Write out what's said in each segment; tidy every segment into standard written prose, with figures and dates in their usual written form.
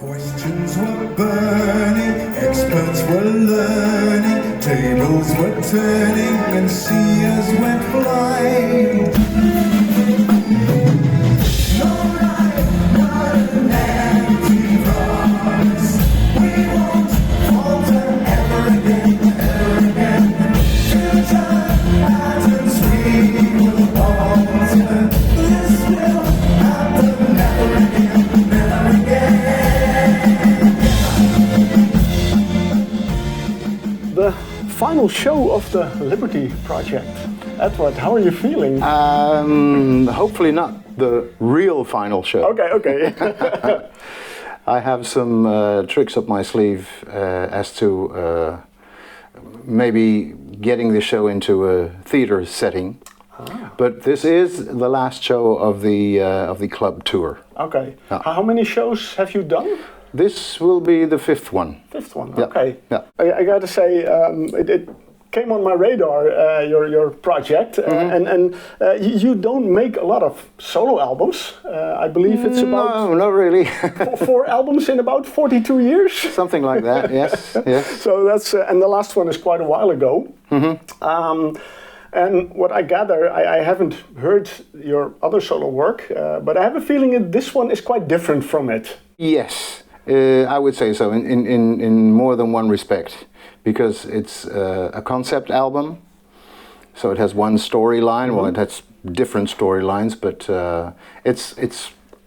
Questions were burning, experts were learning, tables were turning, and seers went blind. No life, not an empty promise. We won't falter ever again, ever again. Future patterns we will alter. This will happen never again, never again. The final show of the Liberty Project. Edward, how are you feeling? Hopefully not the real final show. Okay. I have some tricks up my sleeve as to maybe getting the show into a theater setting. But this is the last show of the club tour. Okay. How many shows have you done? This will be the fifth one. Fifth one. Yeah. Okay. Yeah. I gotta say, it came on my radar, your project, and you don't make a lot of solo albums. I believe it's about no, not really. four albums in about 42 years. Something like that. Yes. Yes. So that's and the last one is quite a while ago. And what I gather, I haven't heard your other solo work, but I have a feeling that this one is quite different from it. Yes, I would say so in more than one respect, because it's a concept album, so it has one storyline. Well, it has different storylines, but it's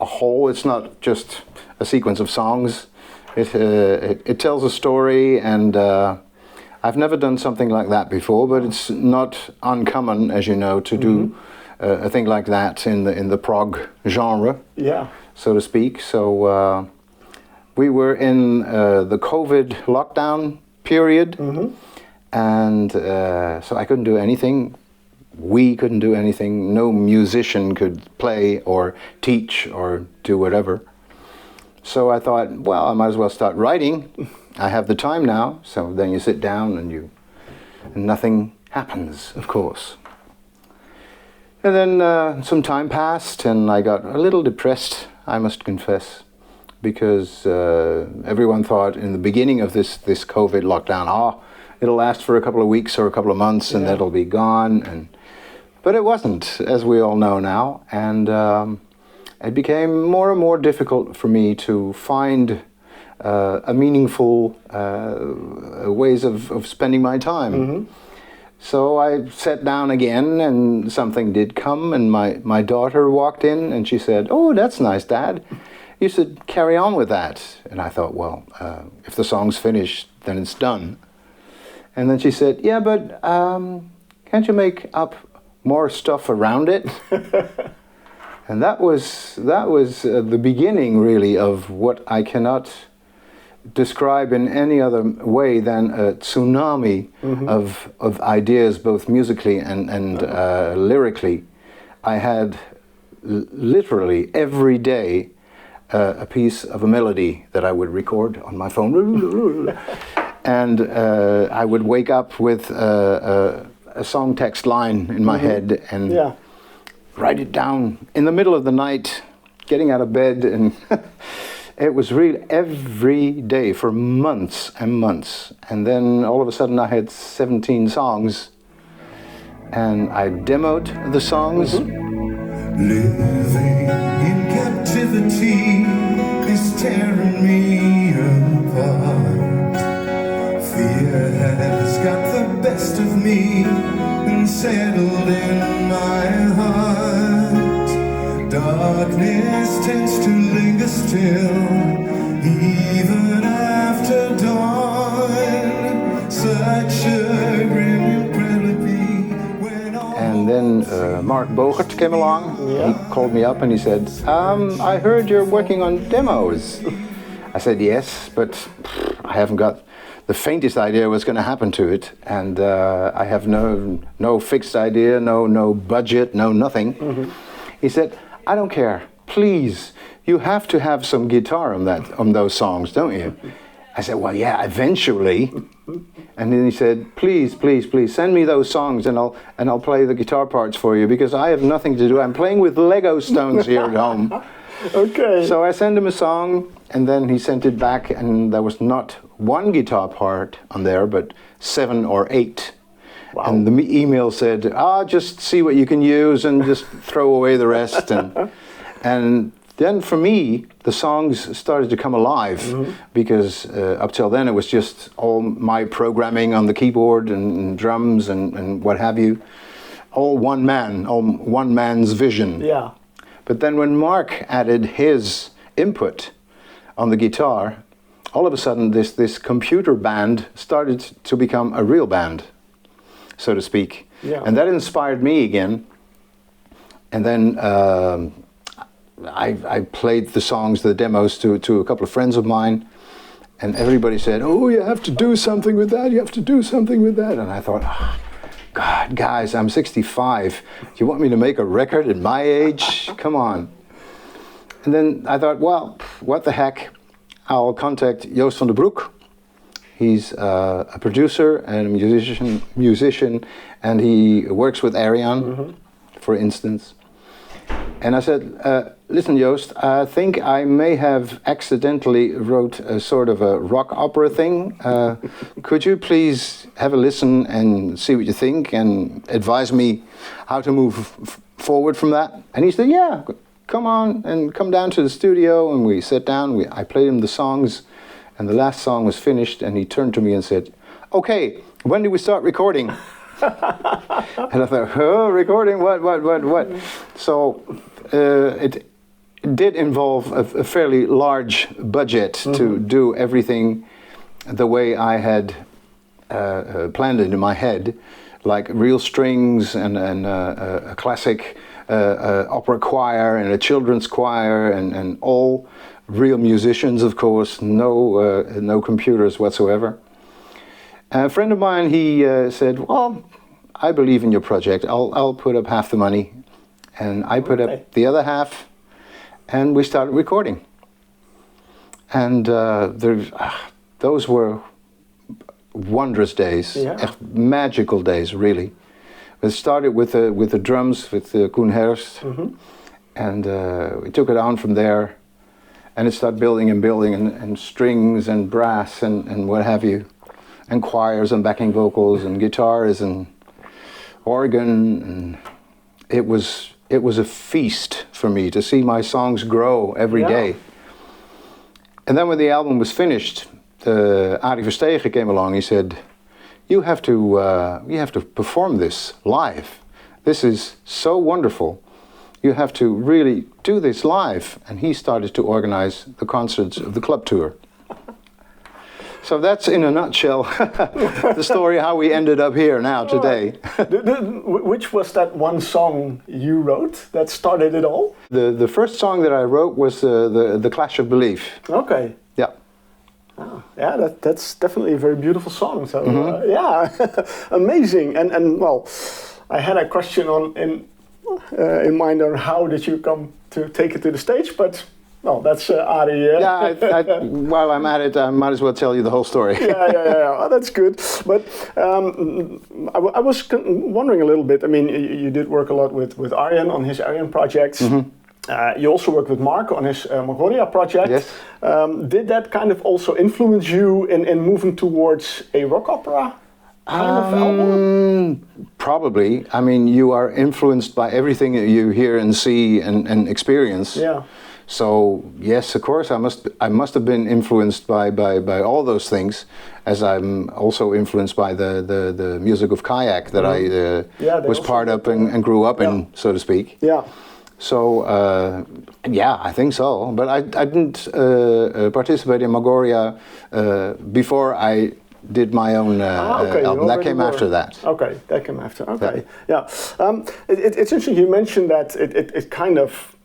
a whole. It's not just a sequence of songs. It tells a story, and I've never done something like that before, but it's not uncommon, as you know, to do a thing like that in the prog genre, so to speak. So we were in the COVID lockdown period, and so I couldn't do anything. We couldn't do anything. No musician could play or teach or do whatever. So I thought, well, I might as well start writing. I have the time now. So then you sit down and nothing happens, of course. And then some time passed and I got a little depressed, I must confess, because everyone thought in the beginning of this COVID lockdown, it'll last for a couple of weeks or a couple of months and that'll be gone. But it wasn't, as we all know now. And it became more and more difficult for me to find a meaningful ways of spending my time. So I sat down again and something did come, and my daughter walked in and she said, "Oh, that's nice, Dad. You should carry on with that." And I thought, well, if the song's finished, then it's done. And then she said, "Yeah, but can't you make up more stuff around it?" And that was the beginning, really, of what I cannot describe in any other way than a tsunami of ideas, both musically and lyrically. I had literally every day a piece of a melody that I would record on my phone, and I would wake up with a song text line in my head and write it down in the middle of the night, getting out of bed, and it was really every day for months and months. And then all of a sudden I had 17 songs, and I demoed the songs. Living in captivity is tearing me apart. Fear has got the best of me and settled in my heart. Darkness tends to linger still, even after dawn. Such a grim imprelity when all. And then Mark Bogert came along. He called me up and he said, "I heard you're working on demos." I said, "Yes, but I haven't got the faintest idea what's going to happen to it, and I have no fixed idea, no budget, no nothing." He said, "I don't care. Please, you have to have some guitar on those songs, don't you?" I said, "Well, yeah, eventually." And then he said, "Please, please, please send me those songs, and I'll play the guitar parts for you, because I have nothing to do. I'm playing with Lego stones here at home." Okay. So I sent him a song, and then he sent it back, and there was not one guitar part on there, but 7 or 8. Wow. And the email said, just see what you can use and just throw away the rest. And then for me, the songs started to come alive, because up till then it was just all my programming on the keyboard and drums and what have you. All one man's vision. Yeah. But then when Mark added his input on the guitar, all of a sudden this computer band started to become a real band, so to speak. Yeah. And that inspired me again. And then I played the songs, the demos to a couple of friends of mine, and everybody said, "Oh, you have to do something with that, you have to do something with that." And I thought, God, guys, I'm 65. Do you want me to make a record at my age? Come on. And then I thought, well, what the heck? I'll contact Joost van den Broek. He's a producer and a musician, and he works with Ariane, for instance. And I said, listen, Joost, I think I may have accidentally wrote a sort of a rock opera thing. Could you please have a listen and see what you think and advise me how to move forward from that? And he said, yeah, come on and come down to the studio. And we sat down, I played him the songs, and the last song was finished, and he turned to me and said, okay, when do we start recording? And I thought, oh, recording, what? So it did involve a fairly large budget to do everything the way I had planned it in my head, like real strings and a classic opera choir and a children's choir and all real musicians, of course, no computers whatsoever. A friend of mine, he said, well, I believe in your project. I'll put up half the money. And I put up the other half, and we started recording. And those were wondrous days, echt magical days, really. We started with the drums, with Koen Herst, and we took it on from there, and it started building and strings and brass and what have you. And choirs and backing vocals and guitars and organ, and it was a feast for me to see my songs grow every day. And then when the album was finished, Arie Verstegen came along. He said, "You have to perform this live. This is so wonderful. You have to really do this live." And he started to organize the concerts of the club tour. So that's in a nutshell the story how we ended up here now today. Which was that one song you wrote that started it all? The first song that I wrote was the Clash of Belief. Okay. Yeah. Oh, yeah, that's definitely a very beautiful song. So yeah, amazing. And well, I had a question in mind on how did you come to take it to the stage, but. Well, that's Arie. Yeah, while I'm at it, I might as well tell you the whole story. Yeah. Oh, that's good. But I was wondering a little bit. I mean, you did work a lot with Arjen on his Arjen projects. You also worked with Mark on his Mongolia project. Yes. Did that kind of also influence you in moving towards a rock opera kind of album? Probably. I mean, you are influenced by everything that you hear and see and experience. Yeah. So yes, of course, I must have been influenced by all those things, as I'm also influenced by the music of Kayak that I was part of and grew up in, so to speak. Yeah. So yeah, I think so. But I didn't participate in Mongolia before I did my own album. That came after that. Okay, that came after. Okay, yeah. It's interesting you mentioned that it kind of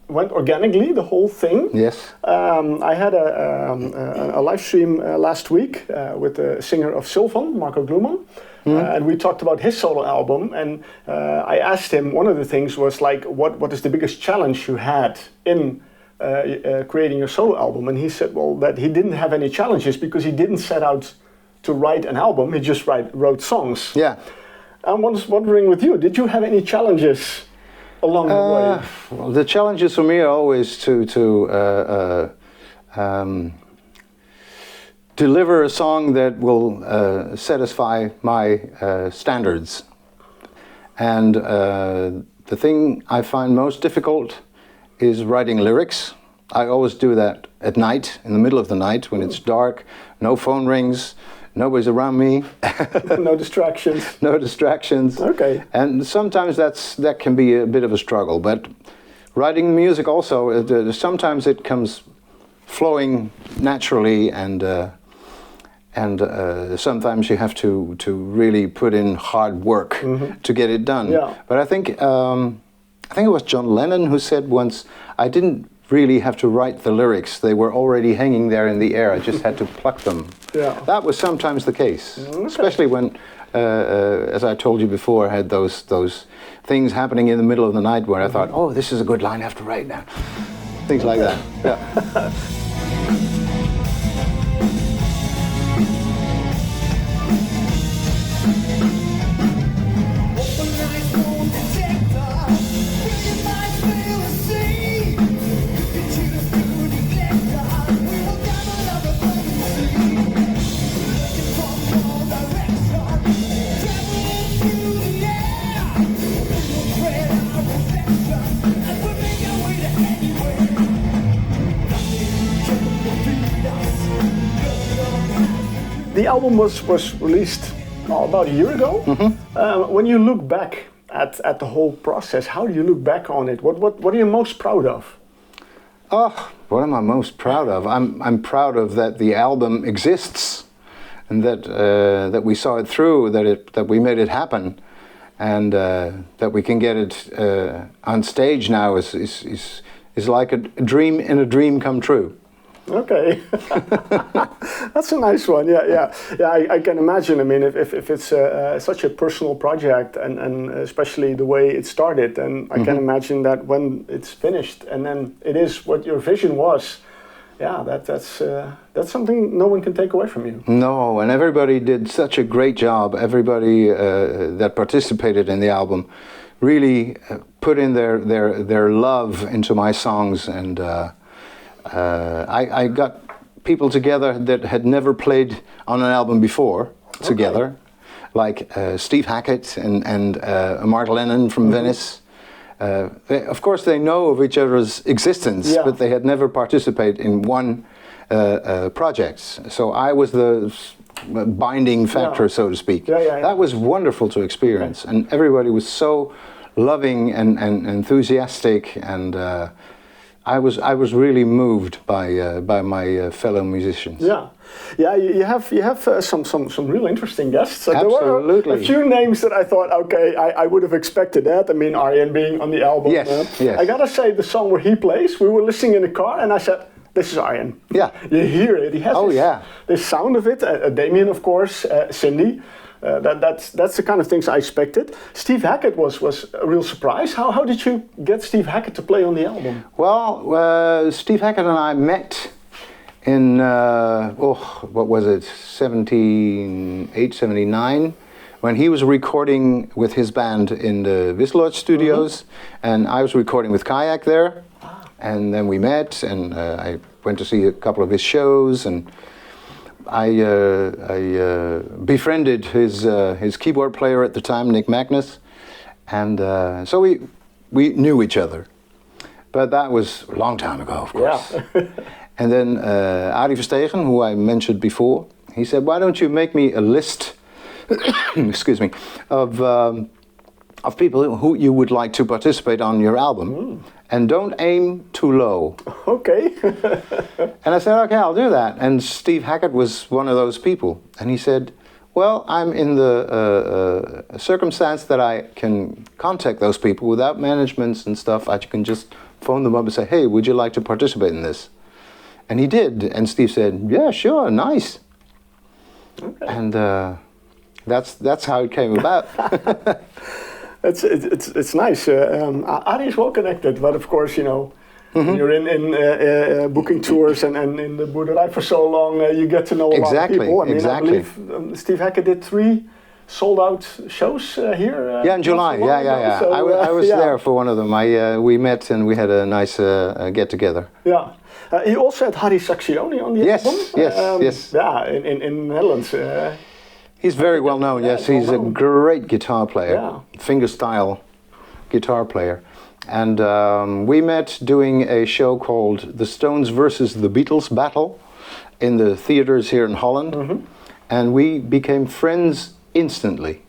went organically, the whole thing. Yes. I had a live stream last week with the singer of Sylvan, Marco Gluman, and we talked about his solo album, and I asked him, one of the things was like, what is the biggest challenge you had in creating your solo album? And he said, well, that he didn't have any challenges because he didn't set out to write an album, he just wrote songs. Yeah. I was wondering with you, did you have any challenges along the way? Well, the challenges for me are always to deliver a song that will satisfy my standards. And the thing I find most difficult is writing lyrics. I always do that at night, in the middle of the night, when it's dark, no phone rings, nobody's around me. No distractions. No distractions. Okay. And sometimes that can be a bit of a struggle, but writing music also, sometimes it comes flowing naturally, and sometimes you have to really put in hard work to get it done. Yeah. But I think it was John Lennon who said once, I didn't really have to write the lyrics, they were already hanging there in the air, I just had to pluck them. Yeah. That was sometimes the case, especially when, as I told you before, I had those things happening in the middle of the night where I thought, oh, this is a good line I have to write now. Things like that. Yeah. The album was released about a year ago. When you look back at the whole process, how do you look back on it? What are you most proud of? Oh, what am I most proud of? I'm proud of that the album exists, and that we saw it through, that we made it happen, and that we can get it on stage now is like a dream in a dream come true. Okay, that's a nice one. Yeah. I can imagine. I mean, if it's such a personal project, and especially the way it started, and I can imagine that when it's finished, and then it is what your vision was. Yeah, that's something no one can take away from you. No, and everybody did such a great job. Everybody that participated in the album really put in their love into my songs, and. I got people together that had never played on an album before together, like Steve Hackett and Mark Lennon from Venice. Of course, they know of each other's existence, but they had never participated in one project. So I was the binding factor, so to speak. That was wonderful to experience, and everybody was so loving and enthusiastic, and I was really moved by my fellow musicians. You have some real interesting guests. Absolutely. There were a few names that I thought, okay, I would have expected that. I mean, Arjen being on the album. Yes. I gotta say, the song where he plays, we were listening in the car, and I said, this is Arjen. Yeah. You hear it. He has this sound of it. Damien, of course, Cindy. That's the kind of things I expected. Steve Hackett was a real surprise. How did you get Steve Hackett to play on the album? Well, Steve Hackett and I met in, what was it, 79, when he was recording with his band in the Wisseloord studios, and I was recording with Kayak there, and then we met, and I went to see a couple of his shows, and I befriended his keyboard player at the time, Nick Magnus, and so we knew each other. But that was a long time ago, of course. Yeah. And then Arie Verstegen, who I mentioned before, he said, why don't you make me a list, excuse me, of people who you would like to participate on your album, and don't aim too low. Okay. And I said, okay, I'll do that. And Steve Hackett was one of those people. And he said, well, I'm in the circumstance that I can contact those people without managements and stuff. I can just phone them up and say, hey, would you like to participate in this? And he did. And Steve said, yeah, sure, nice. Okay. And that's how it came about. It's nice. Arie is well connected, but of course, you know, you're in booking tours and in the Boerderij for so long, you get to know a lot of people. I mean, I believe Steve Hackett did 3 sold-out shows here. In July. Yeah. So, I was there for one of them. We met and we had a nice get-together. Yeah. You also had Harry Saxioni on the album. Yes. Yeah, in Netherlands. He's very well known. Yes, he's a great guitar player, fingerstyle guitar player. And we met doing a show called The Stones versus the Beatles Battle in the theaters here in Holland. And we became friends instantly.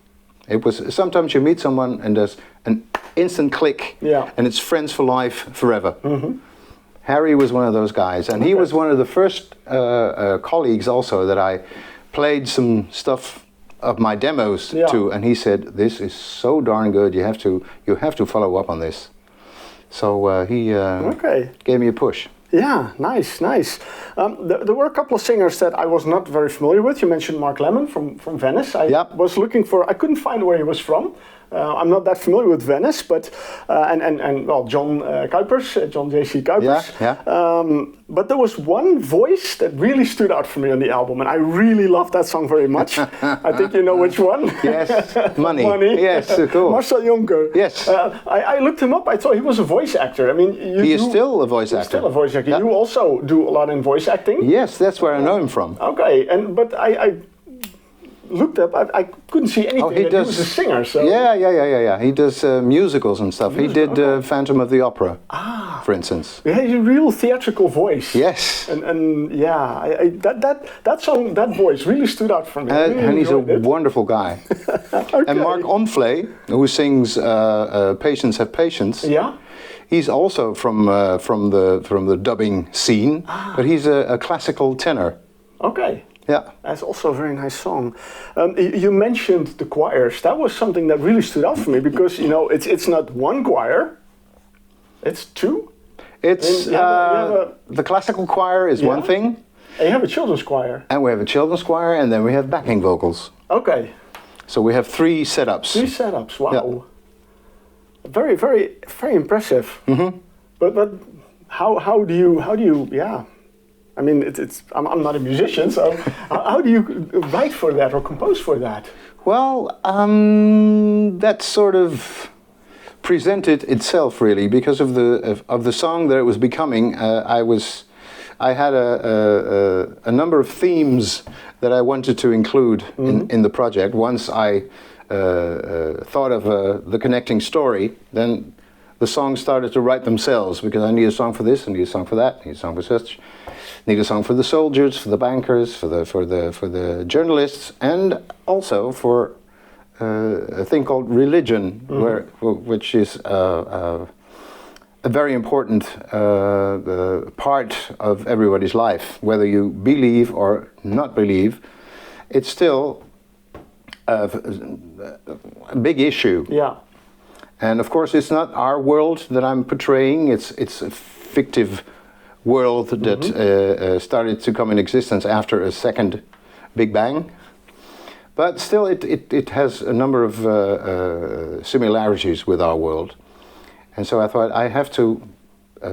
It was, sometimes you meet someone and there's an instant click, and it's friends for life forever. Harry was one of those guys, and he was one of the first colleagues also that I played some stuff of my demos to, and he said, "This is so darn good. You have to follow up on this." So he gave me a push. Yeah, nice. There were a couple of singers that I was not very familiar with. You mentioned Mark Lemmon from Venice. I was looking for, I couldn't find where he was from. I'm not that familiar with Venice, but well, John Kuipers, John J.C. Kuipers. But there was one voice that really stood out for me on the album, and I really loved that song very much. I think you know which one. Yes, Money. Yes, cool. Marcel Jonker. Yes. I looked him up. I thought he was a voice actor. I mean, he is still a voice actor. Still a voice actor. You also do a lot in voice acting. Yes, that's where I know him from. Okay, but I looked up. I couldn't see anything. He was a singer. So Yeah. He does musicals and stuff. He did Phantom of the Opera, for instance. Yeah, he's a real theatrical voice. Yes. And that song, that voice really stood out for me. And he's a wonderful guy. And Mark Onfley, who sings "Patience Have Patience." Yeah. He's also from the dubbing scene, but he's a classical tenor. Okay. Yeah. That's also a very nice song. You mentioned the choirs. That was something that really stood out for me because, you know, it's not one choir, it's two. It's the classical choir is one thing. And you have a children's choir. And we have a children's choir, and then we have backing vocals. Okay. So we have 3 setups. 3 setups, wow. Yeah. Very, very, very impressive. But how do you I mean, I'm not a musician, so how do you write for that or compose for that? Well, that sort of presented itself really because of the song that it was becoming. I had a number of themes that I wanted to include in the project. Once I thought of the connecting story, then the songs started to write themselves because I need a song for this, I need a song for that, I need a song for such. Need a song for the soldiers, for the bankers, for the journalists, and also for a thing called religion, which is a very important part of everybody's life. Whether you believe or not believe, it's still a big issue. Yeah. And of course, it's not our world that I'm portraying. It's a fictive world that started to come in existence after a second Big Bang. But still, it has a number of similarities with our world. And so I thought I have to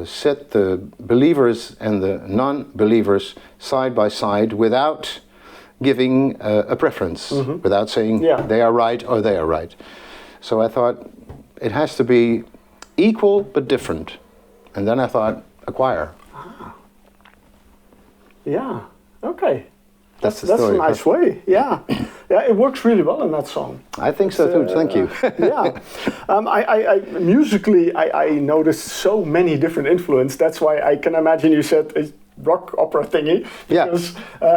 set the believers and the non-believers side by side without giving a preference, without saying they are right or they are right. So I thought it has to be equal but different. And then I thought a choir. Yeah, okay. That's the story. A nice way, yeah. Yeah, it works really well in that song. I think so too, thank you. I musically, I noticed so many different influences. That's why I can imagine you said a rock opera thingy. Because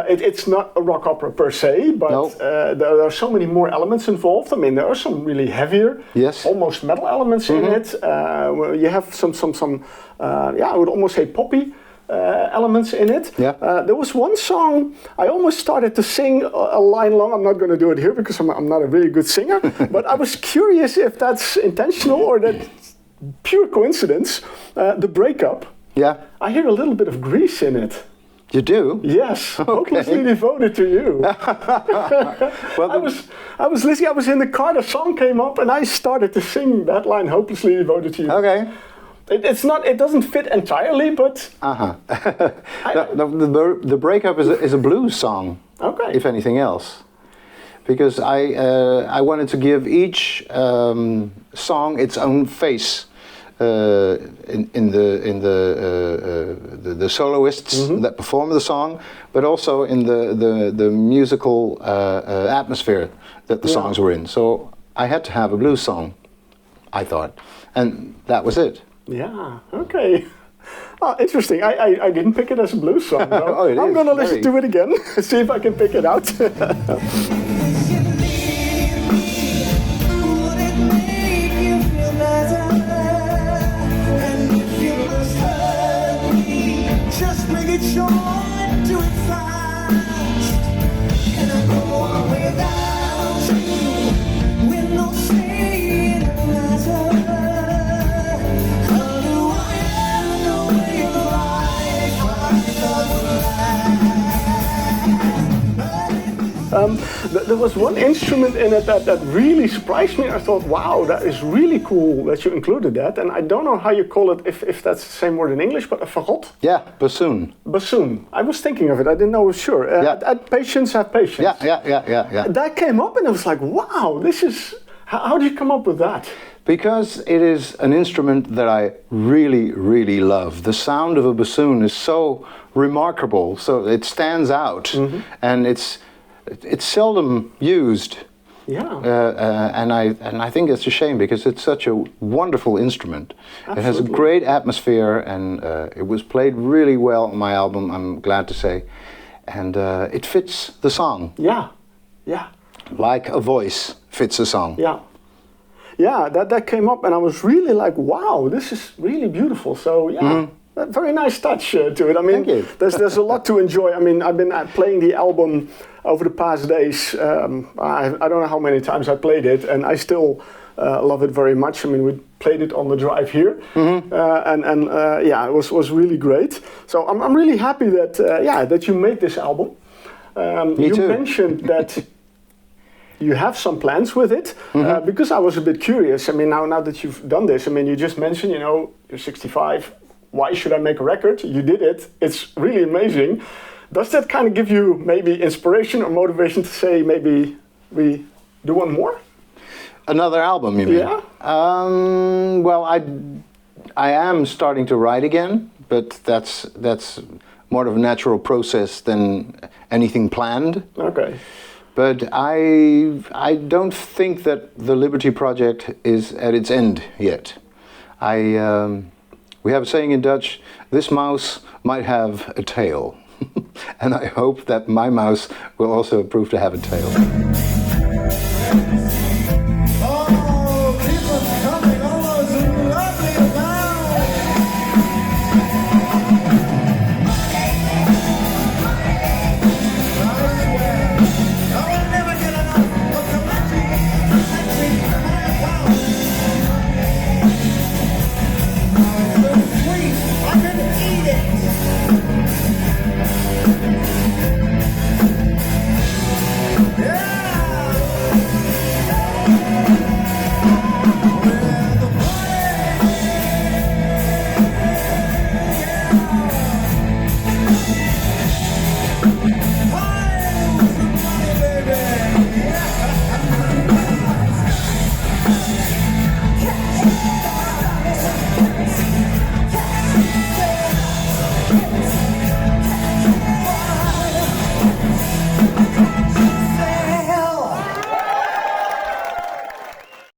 it's not a rock opera per se, but there are so many more elements involved. I mean, there are some really heavier, almost metal elements in it. You have some I would almost say poppy elements in it. There was one song I almost started to sing a line long. I'm not going to do it here because I'm not a really good singer, but I was curious if that's intentional or that's pure coincidence. The Breakup. I hear a little bit of Grease in it. You do? Yes, hopelessly devoted to you. Well, I was listening. I was in the car. The song came up, and I started to sing that line, "Hopelessly devoted to you." Okay. It's not. It doesn't fit entirely, but. The Breakup is a blues song. Okay. If anything else, because I wanted to give each song its own face. in the soloists that perform the song, but also in the musical atmosphere that the songs were in. So I had to have a blues song, I thought, and that was it. Yeah. Okay. Oh, interesting. I didn't pick it as a blues song. So Oh, it I'm is. going to listen to it again, see if I can pick it out. Just make it short, do it fast. Can I go on without you? With no say in the matter. How do I ever know way of life I thought There was one instrument in it that really surprised me. I thought, wow, that is really cool that you included that. And I don't know how you call it, if that's the same word in English, but a fagot? Yeah, bassoon. Bassoon. I was thinking of it. I didn't know for sure. Patience, have patience. Yeah. That came up and I was like, wow, this is... How did you come up with that? Because it is an instrument that I really, really love. The sound of a bassoon is so remarkable, so it stands out, and it's seldom used. Yeah. And I think it's a shame because it's such a wonderful instrument. Absolutely. It has a great atmosphere, and it was played really well on my album, I'm glad to say, and it fits the song. Yeah. Like a voice fits a song. Yeah, that came up and I was really like, wow, this is really beautiful. So yeah, a very nice touch to it. I mean, Thank you. there's a lot to enjoy. I mean, I've been playing the album over the past days. I don't know how many times I played it, and I still love it very much. I mean, we played it on the drive here, and yeah, it was really great. So I'm really happy that that you made this album. Me you too. mentioned that you have some plans with it, because I was a bit curious. I mean, now that you've done this, I mean, you just mentioned, you're 65. Why should I make a record? You did it. It's really amazing. Does that kind of give you maybe inspiration or motivation to say maybe we do one more? Another album, you mean? Yeah. Well, I am starting to write again, but that's more of a natural process than anything planned. Okay. But I don't think that the Liberty Project is at its end yet. We have a saying in Dutch, this mouse might have a tail. And I hope that my mouse will also prove to have a tail.